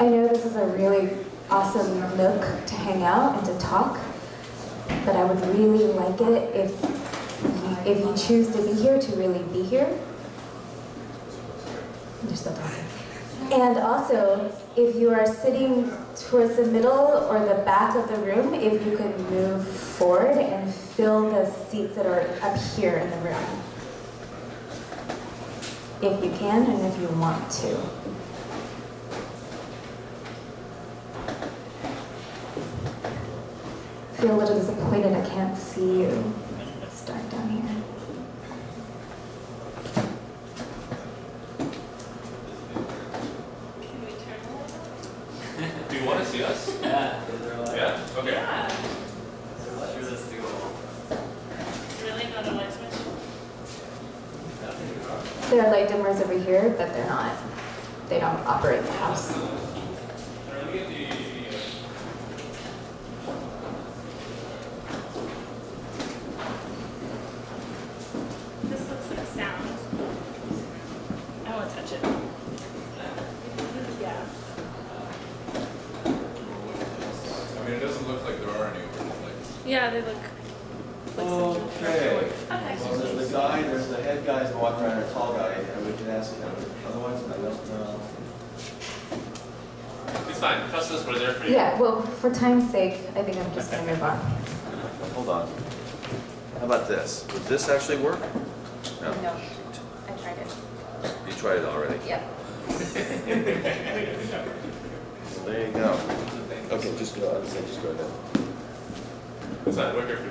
I know this is a really awesome nook to hang out and to talk, but I would really like it if you choose to be here, to really be here. You're still talking. And also, if you are sitting towards the middle or the back of the room, if you could move forward and fill the seats that are up here in the room. If you can and if you want to. I feel a little disappointed I can't see you. It's dark down here. Do you want to see us? Yeah. Yeah? Okay. Yeah. Sure, that's the goal. Really? Not a light switch? There are light dimmers over here, but they don't operate the house. This looks like sound. I won't touch it. Yeah. I mean, it doesn't look like there are any overlays. Yeah, they look like Okay. Okay. So there's the guy, there's the head guys that walk around, a tall guy, and we can ask him. Otherwise, I don't know. It's fine. Trust us, we're there for you. Yeah, well, for time's sake, I think I'm just gonna move on. Hold on. How about this? Would this actually work? No. No, I tried it. You tried it already? Yep. Well, there you go. Okay, just go. I would say just go ahead. It's fine. We're here for you.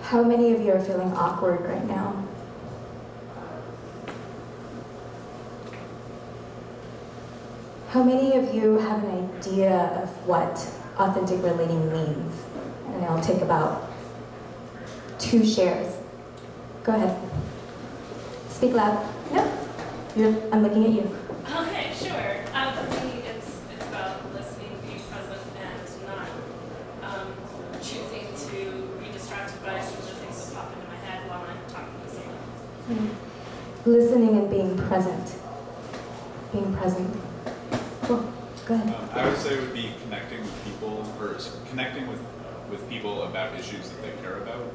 How many of you are feeling awkward right now? How many of you have an idea of what authentic relating means? And I'll take about 2 shares. Go ahead. Speak loud. No, I'm looking at you. Okay, sure. For me, it's about listening, being present, and not choosing to be distracted by some of the things that pop into my head while I'm talking to someone. Listening and being present. Being present. Cool. Go ahead. I would say it would be connecting with people, or connecting with people about issues that they care about.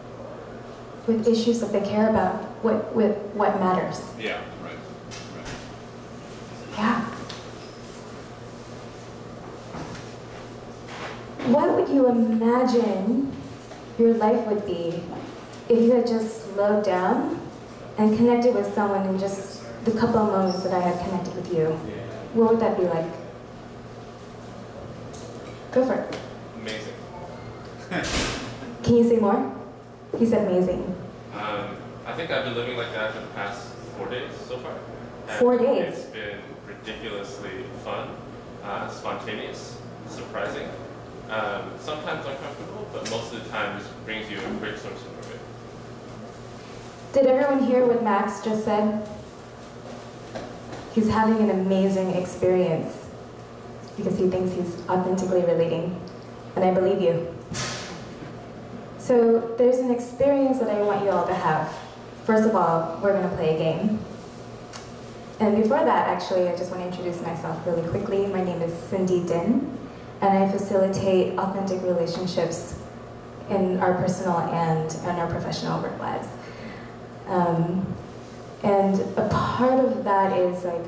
With issues that they care about, what matters. Yeah, right. Yeah. What would you imagine your life would be if you had just slowed down and connected with someone in just the couple of moments that I had connected with you? What would that be like? Go for it. Amazing. Can you say more? He said amazing. I think I've been living like that for the past 4 days so far. And 4 days? It's been ridiculously fun, spontaneous, surprising, sometimes uncomfortable, but most of the time just brings you a great source of joy. Did everyone hear what Max just said? He's having an amazing experience because he thinks he's authentically relating, and I believe you. So there's an experience that I want you all to have. First of all, we're going to play a game. And before that, actually, I just want to introduce myself really quickly. My name is Dinh, and I facilitate authentic relationships in our personal and our professional work lives. And a part of that is like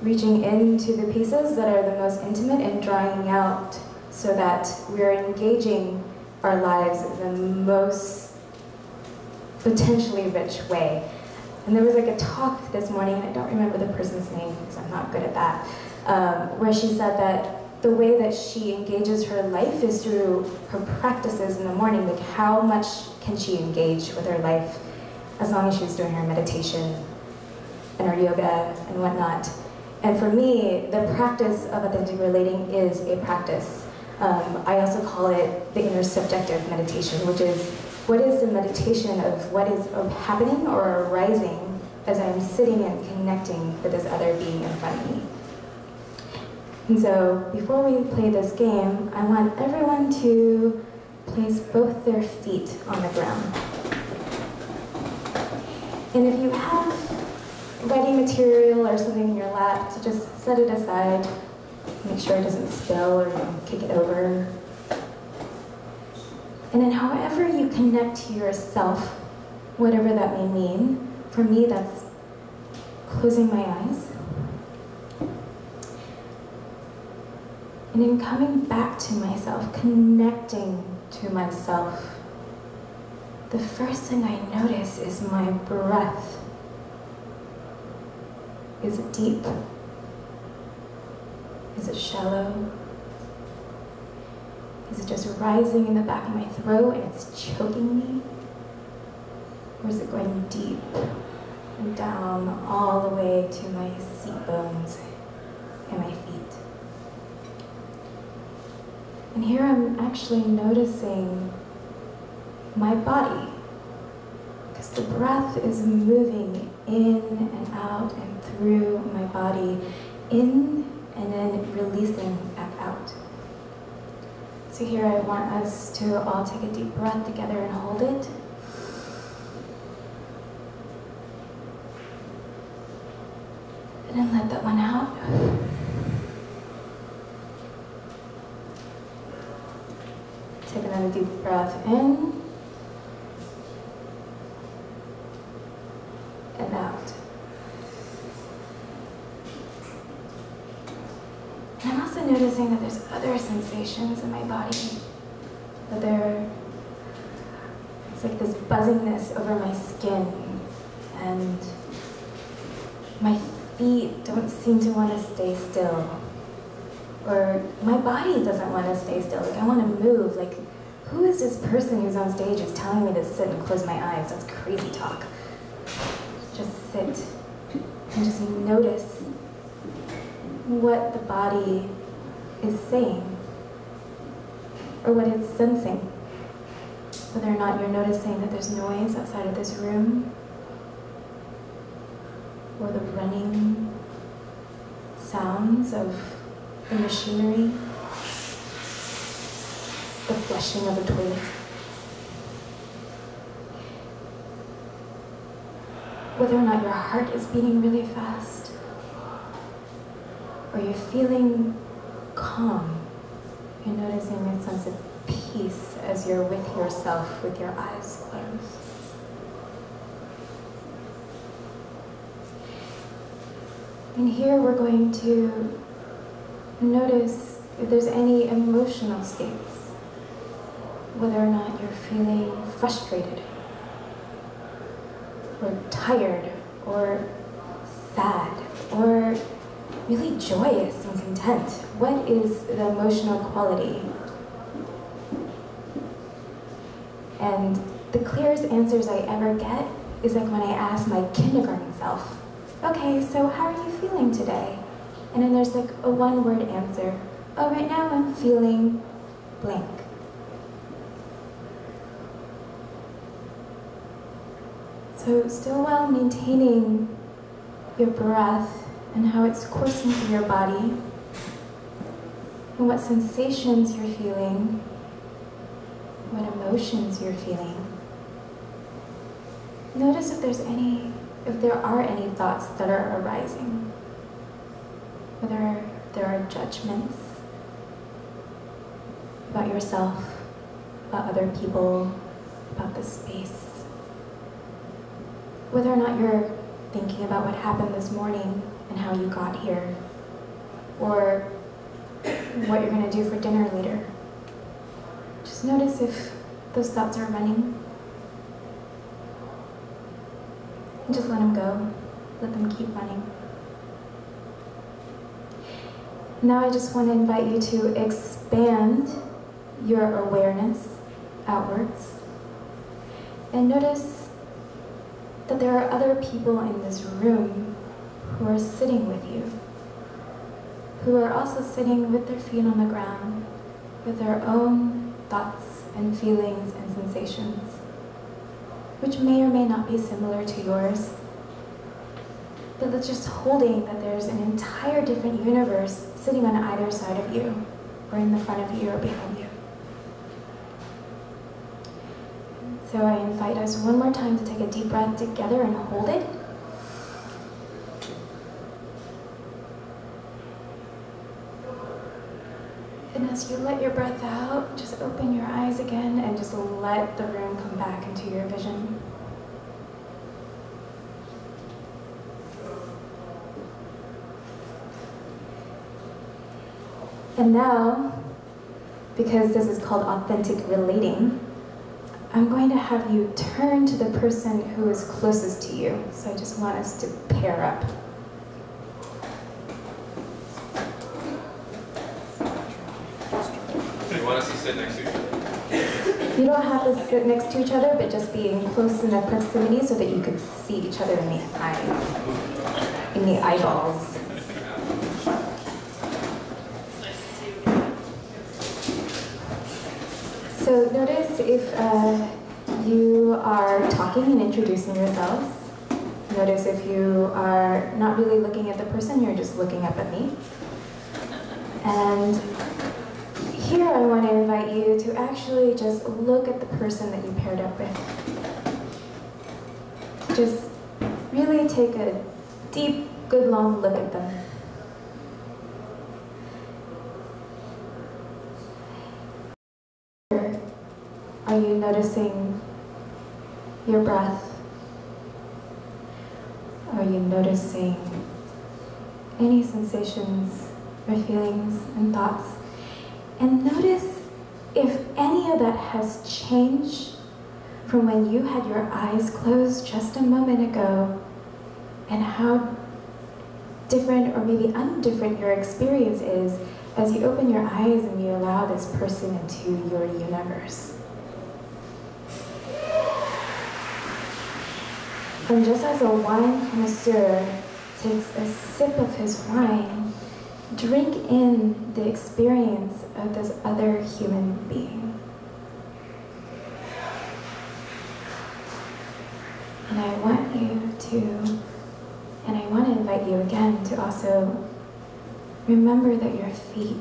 reaching into the pieces that are the most intimate and drawing out so that we're engaging our lives in the most potentially rich way. And there was like a talk this morning, and I don't remember the person's name because I'm not good at that, where she said that the way that she engages her life is through her practices in the morning. Like, how much can she engage with her life as long as she's doing her meditation and her yoga and whatnot. And for me, the practice of authentic relating is a practice. I also call it the intersubjective meditation, which is what is the meditation of what is happening or arising as I'm sitting and connecting with this other being in front of me. And so before we play this game, I want everyone to place both their feet on the ground. And if you have ready material or something in your lap, so just set it aside, make sure it doesn't spill or kick it over. And then however you connect to yourself, whatever that may mean, for me that's closing my eyes. And in coming back to myself, connecting to myself, the first thing I notice is my breath. Is it deep? Is it shallow? Is it just rising in the back of my throat and it's choking me? Or is it going deep and down all the way to my seat bones and my feet? And here I'm actually noticing my body, because the breath is moving in and out and through my body, in and then releasing back out. So here I want us to all take a deep breath together and hold it. And then let that one out. Take another deep breath in and out. And I'm also noticing that there's other sensations in my body. That it's like this buzziness over my skin, and my feet don't seem to want to stay still. Or my body doesn't want to stay still. Like, I want to move. Like, who is this person who's on stage who's telling me to sit and close my eyes? That's crazy talk. Just sit and just notice what the body is saying or what it's sensing. Whether or not you're noticing that there's noise outside of this room, or the running sounds of the machinery, the flushing of the toilet. Whether or not your heart is beating really fast, or you're feeling calm, you're noticing a sense of peace as you're with yourself with your eyes closed. And here we're going to notice if there's any emotional states, whether or not you're feeling frustrated, or tired, or sad, or really joyous and content. What is the emotional quality? And the clearest answers I ever get is like when I ask my kindergarten self, okay, so how are you feeling today? And then there's like a one-word answer. Oh, right now I'm feeling blank. So still while maintaining your breath and how it's coursing through your body, and what sensations you're feeling, what emotions you're feeling. Notice if there's any if there are any thoughts that are arising, whether there are judgments about yourself, about other people, about the space, whether or not you're thinking about what happened this morning and how you got here, or what you're going to do for dinner later. Just notice if those thoughts are running. And just let them go. Let them keep running. Now I just want to invite you to expand your awareness outwards and notice that there are other people in this room who are sitting with you, who are also sitting with their feet on the ground, with their own thoughts and feelings and sensations, which may or may not be similar to yours, but that's just holding that there's an entire different universe sitting on either side of you, or in the front of you or behind you. So I invite us one more time to take a deep breath together and hold it. And as you let your breath out, just open your eyes again and just let the room come back into your vision. And now, because this is called authentic relating, I'm going to have you turn to the person who is closest to you. So I just want us to pair up. You want us to sit next to each other? You don't have to sit next to each other, but just being close enough proximity so that you can see each other in the eyes, in the eyeballs. So notice if you are talking and introducing yourselves. Notice if you are not really looking at the person, you're just looking up at me. And here I want to invite you to actually just look at the person that you paired up with. Just really take a deep, good long look at them. Are you noticing your breath? Are you noticing any sensations or feelings and thoughts? And notice if any of that has changed from when you had your eyes closed just a moment ago, and how different or maybe undifferent your experience is as you open your eyes and you allow this person into your universe. And just as a wine connoisseur takes a sip of his wine, drink in the experience of this other human being. And I want you to, and I want to invite you again to also remember that your feet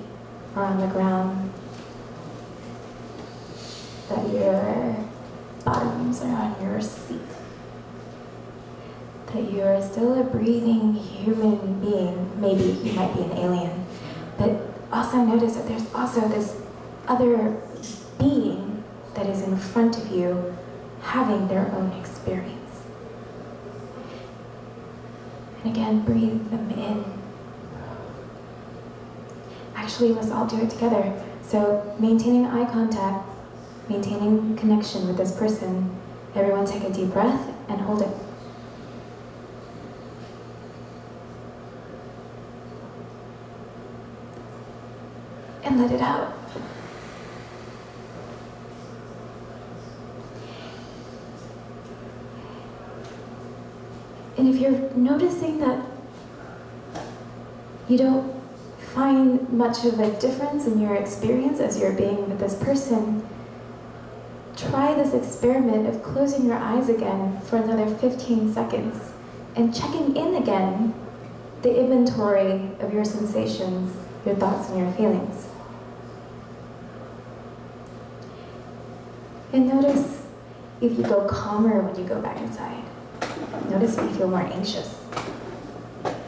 are on the ground, that your bottoms are on your seat, that you are still a breathing human being. Maybe you might be an alien, but also notice that there's also this other being that is in front of you having their own experience. And again, breathe them in. Actually, let's all do it together. So maintaining eye contact, maintaining connection with this person. Everyone take a deep breath and hold it. And let it out. And if you're noticing that you don't find much of a difference in your experience as you're being with this person, try this experiment of closing your eyes again for another 15 seconds and checking in again the inventory of your sensations, your thoughts, and your feelings. And notice if you go calmer when you go back inside. Notice if you feel more anxious.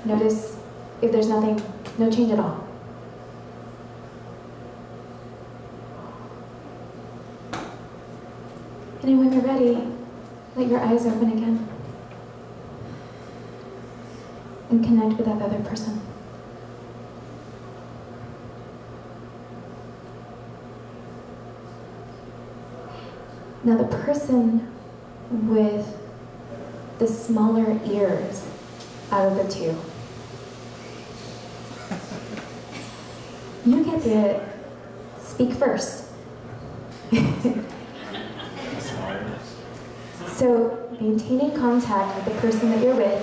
Notice if there's nothing, no change at all. And then when you're ready, let your eyes open again. And connect with that other person. Now the person with the smaller ears out of the two, you get to speak first. So maintaining contact with the person that you're with,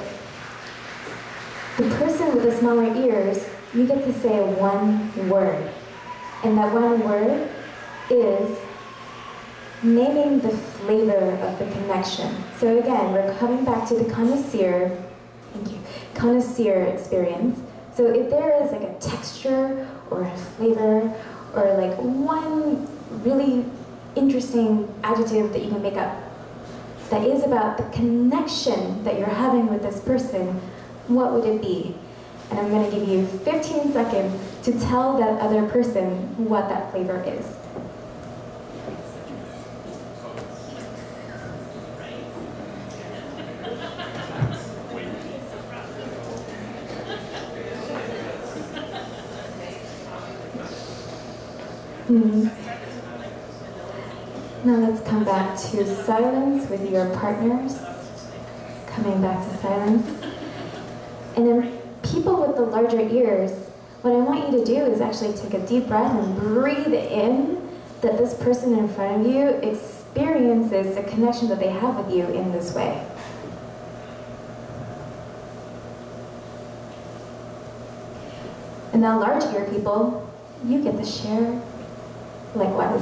the person with the smaller ears, you get to say one word. And that one word is naming the flavor of the connection. So again, we're coming back to the connoisseur, thank you, connoisseur experience. So if there is like a texture or a flavor or like one really interesting adjective that you can make up that is about the connection that you're having with this person, what would it be? And I'm going to give you 15 seconds to tell that other person what that flavor is. Now let's come back to silence with your partners. Coming back to silence. And then people with the larger ears, what I want you to do is actually take a deep breath and breathe in that this person in front of you experiences the connection that they have with you in this way. And now large ear people, you get to share likewise.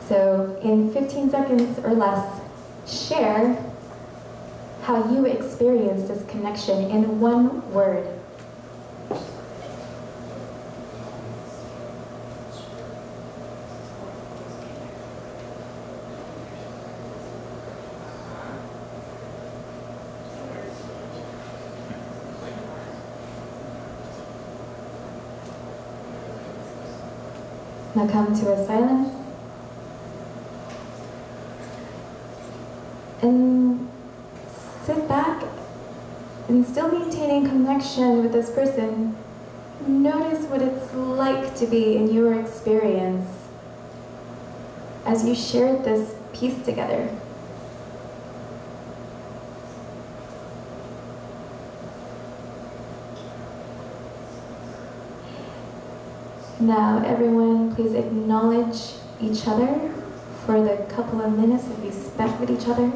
So in 15 seconds or less, share how you experience this connection in one word. Now come to a silence. And sit back and still maintaining connection with this person. Notice what it's like to be in your experience as you shared this piece together. Now, everyone, please acknowledge each other for the couple of minutes that we spent with each other.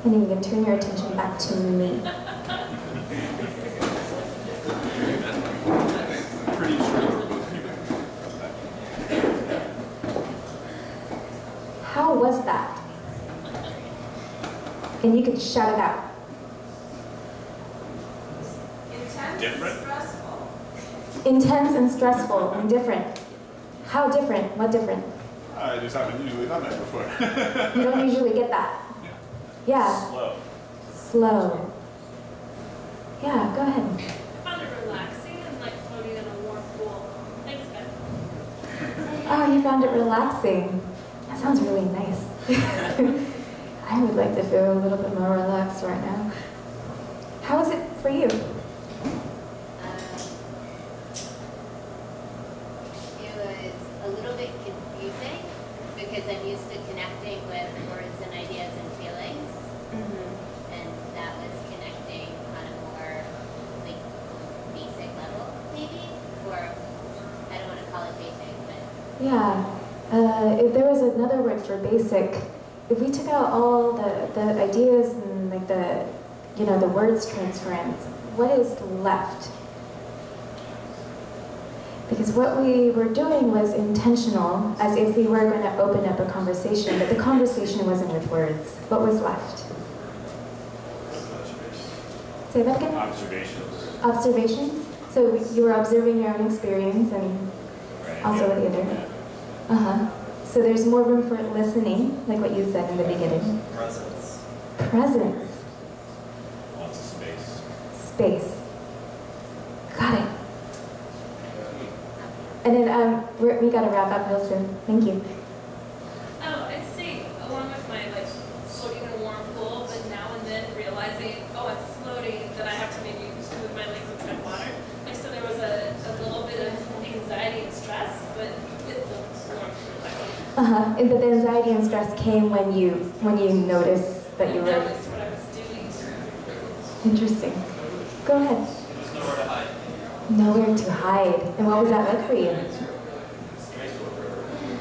And then you can turn your attention back to me. Pretty sure we're both people. How was that? And you can shout it out. Different? Intense and stressful and different. How different? What different? I just haven't usually done that before. You don't usually get that. Yeah. Slow. Slow. Yeah, go ahead. I found it relaxing and like floating in a warm pool. Thanks, guys. Oh, you found it relaxing. That sounds really nice. I would like to feel a little bit more relaxed right now. How is it for you? It was a little bit confusing because I'm used to connecting with words and ideas and feelings. And that was connecting on a more like basic level, maybe? Or I don't want to call it basic, but Yeah. If there was another word for basic, if we took out all the ideas and like the words transference, what is left? Because what we were doing was intentional, as if we were going to open up a conversation, but the conversation wasn't with words. What was left? Say that again? Observations. Observations? So you were observing your own experience and also with the other. So there's more room for listening, like what you said in the beginning. Presence. Presence. Lots of space. Space. Got it. And then we got to wrap up real soon. Thank you. Oh, I'd say along with my like floating in a warm pool, but now and then realizing, oh, I'm floating, that I have to maybe move my legs and tread water. Like so, there was a little bit of anxiety and stress, but with the warmth. But the anxiety and stress came when you noticed that you were. That was what I was doing. Interesting. Go ahead. There's nowhere to hide. Nowhere to hide. And what was that like for you?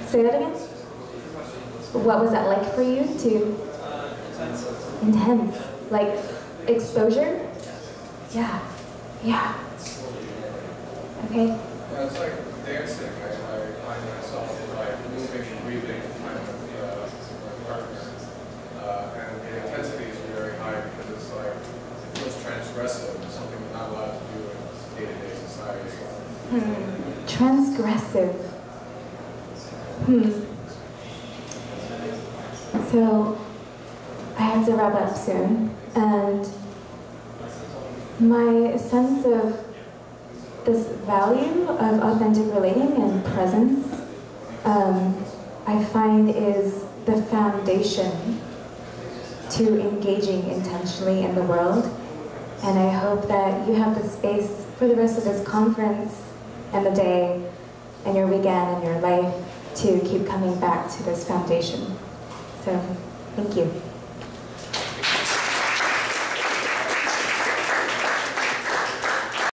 Say that again? What was that like for you to? Intense. Intense. Like exposure? Yeah. Yeah. Okay. Yeah, it's like dancing. I find myself like moving and breathing kind of partner. And the intensity is very high because it's like, it feels transgressive. It's something we're not allowed to do in day-to-day society. Transgressive. So, I have to wrap up soon. And my sense of this value of authentic relating and presence, I find is the foundation to engaging intentionally in the world. And I hope that you have the space for the rest of this conference and the day and your weekend and your life to keep coming back to this foundation. So, thank you.